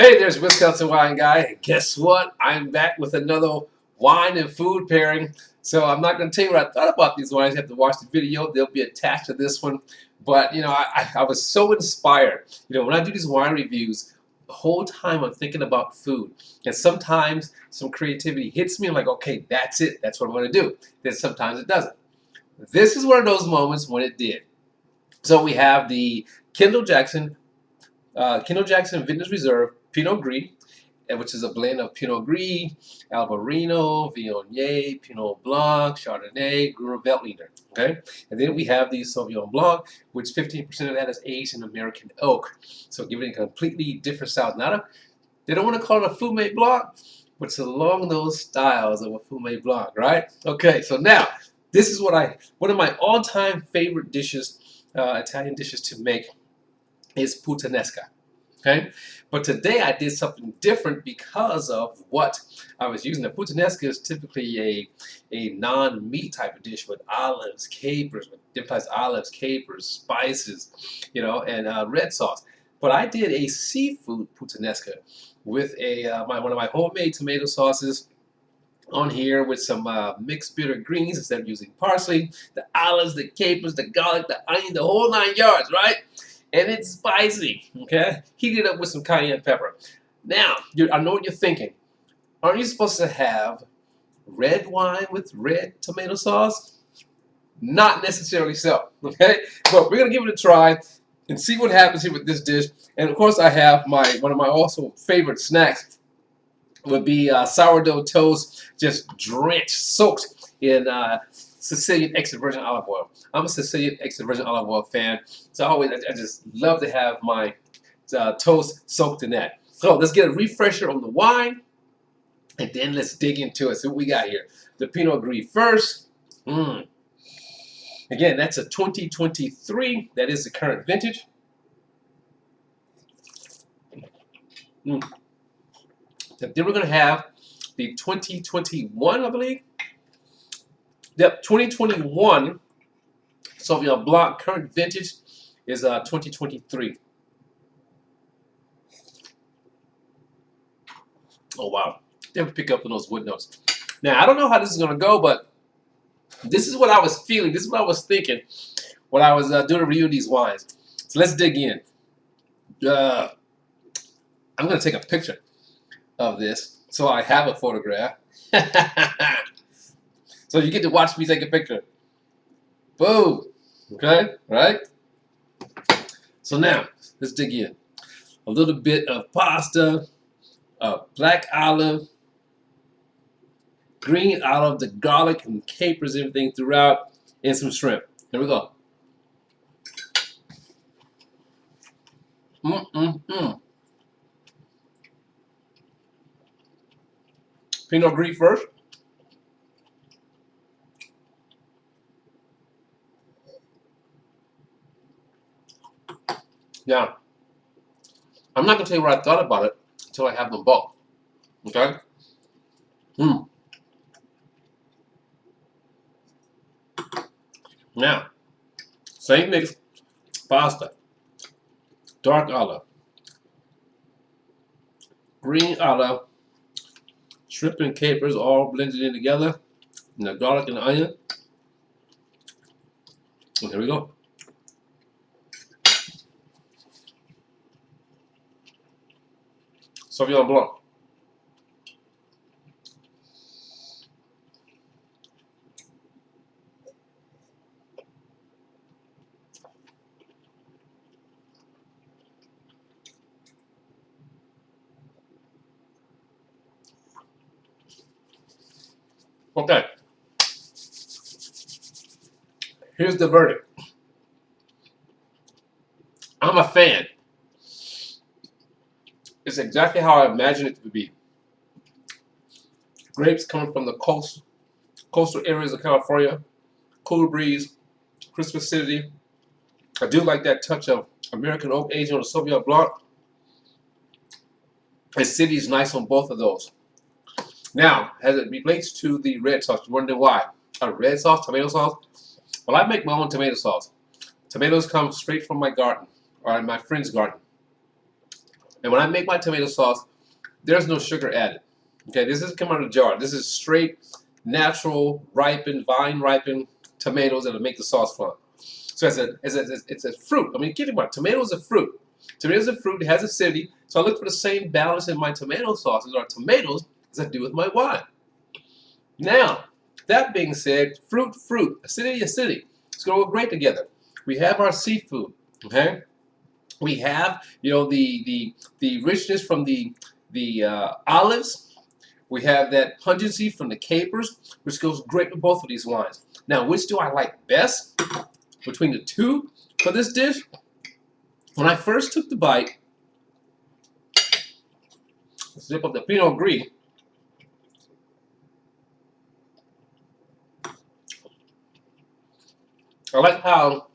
Hey, there's Wisconsin Wine Guy, and guess what? I'm back with another wine and food pairing. So I'm not going to tell you what I thought about these wines. You have to watch the video. They'll be attached to this one. But, I was so inspired. When I do these wine reviews, the whole time I'm thinking about food. And sometimes some creativity hits me. I'm like, okay, that's it. That's what I'm going to do. Then sometimes it doesn't. This is one of those moments when it did. So we have the Kendall Jackson Vintners Reserve Pinot Gris, which is a blend of Pinot Gris, Albarino, Viognier, Pinot Blanc, Chardonnay, Gruyere Veltliner. Okay, and then we have the Sauvignon Blanc, which 15% of that is aged in American oak, so giving it a completely different style. They don't want to call it a Fumé Blanc, but it's along those styles of a Fumé Blanc, right? Okay, so now this is one of my all-time favorite dishes, Italian dishes to make, is Puttanesca. Okay, but today I did something different because of what I was using. The Puttanesca is typically a non-meat type of dish with olives, capers, with different types of olives, capers, spices, and red sauce. But I did a seafood Puttanesca with one of my homemade tomato sauces on here with some mixed bitter greens instead of using parsley, the olives, the capers, the garlic, the onion, the whole 9 yards, right? And it's spicy, okay? Heat it up with some cayenne pepper. Now, I know what you're thinking. Aren't you supposed to have red wine with red tomato sauce? Not necessarily so, okay? But we're gonna give it a try and see what happens here with this dish. And of course, I have one of my also favorite snacks would be sourdough toast, just drenched, soaked in Sicilian extra virgin olive oil. I'm a Sicilian extra virgin olive oil fan, so I just love to have my toast soaked in that. So let's get a refresher on the wine, and then let's dig into it. See what we got here. The Pinot Gris first. Again, that's a 2023. That is the current vintage. Then we're going to have the 2021, I believe. Yep, 2021 Sauvignon Blanc, current vintage is 2023. Oh, wow. Definitely pick up on those wood notes. Now, I don't know how this is going to go, but this is what I was feeling. This is what I was thinking when I was doing a review of these wines. So let's dig in. I'm going to take a picture of this so I have a photograph. So you get to watch me take a picture. Boom. Okay? Right? So now, let's dig in. A little bit of pasta, black olive, green olive, the garlic and capers, everything throughout, and some shrimp. Here we go. Pinot Gris first. Now, I'm not going to tell you what I thought about it until I have them both. Okay? Now, same mix, pasta, dark olive, green olive, shrimp and capers all blended in together, and the garlic and the onion. And here we go. Sauvignon Blanc. Okay. Here's the verdict. I'm a fan. It's exactly how I imagined it to be. Grapes coming from the coastal areas of California, cool breeze, crisp acidity. I do like that touch of American oak aging on the Sauvignon Blanc. Acidity is nice on both of those. Now, as it relates to the red sauce, you're wondering why? A red sauce, tomato sauce? Well, I make my own tomato sauce. Tomatoes come straight from my garden, or my friend's garden. And when I make my tomato sauce, there's no sugar added. Okay, this doesn't come out of a jar. This is straight, natural, ripened, vine ripened tomatoes that'll make the sauce from. So it's a fruit. I mean, keep in mind, tomato is a fruit. Tomato is a fruit. It has acidity. So I look for the same balance in my tomato sauces or tomatoes as I do with my wine. Now, that being said, fruit, fruit, acidity, acidity. It's going to go great together. We have our seafood. Okay. We have, you know, the richness from the olives. We have that pungency from the capers, which goes great with both of these wines. Now, which do I like best between the two for this dish? When I first took the bite, sip of the Pinot Gris, I like how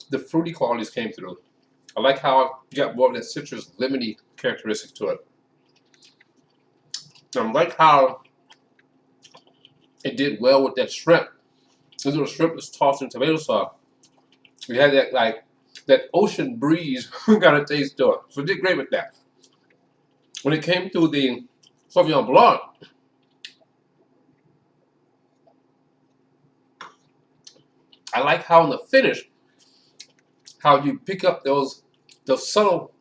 the fruity qualities came through. I like how you got more of that citrus, lemony characteristics to it. I like how it did well with that shrimp. This little shrimp was tossed in tomato sauce. We had that that ocean breeze kind of taste to it. So it did great with that. When it came to the Sauvignon Blanc, I like how in the finish, how you pick up those subtle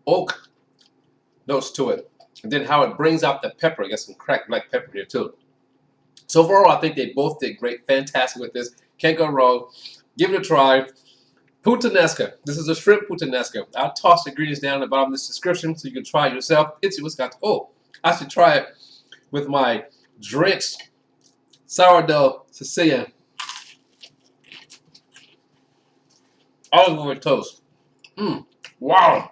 oak notes to it, and then how it brings out the pepper. I got some cracked black pepper here too. So overall, I think they both did great, fantastic with this. Can't go wrong. Give it a try. Puttanesca. This is a shrimp puttanesca. I'll toss the ingredients down at the bottom of this description so you can try it yourself. It's Wisconsin. Oh, I should try it with my drenched sourdough Sicilian olive oil toast. Wow.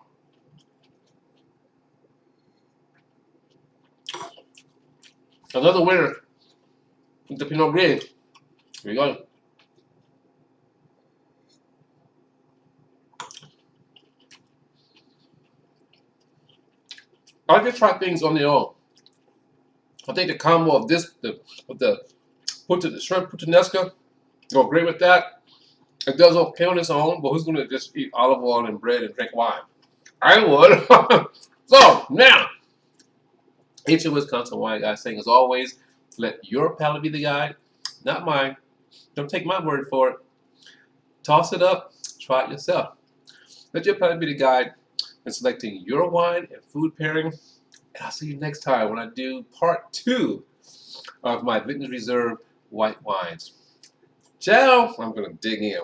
Another winner with the Pinot Gris. Here we go. I like to try things on their own. I think the combo of this, the shrimp puttanesca, go great with that. It does okay on its own, but who's going to just eat olive oil and bread and drink wine? I would. So now, ancient Wisconsin wine guy saying, as always, let your palate be the guide, not mine. Don't take my word for it. Toss it up, try it yourself. Let your palate be the guide in selecting your wine and food pairing. And I'll see you next time when I do part 2 of my Vintners Reserve white wines. Ciao! I'm going to dig in.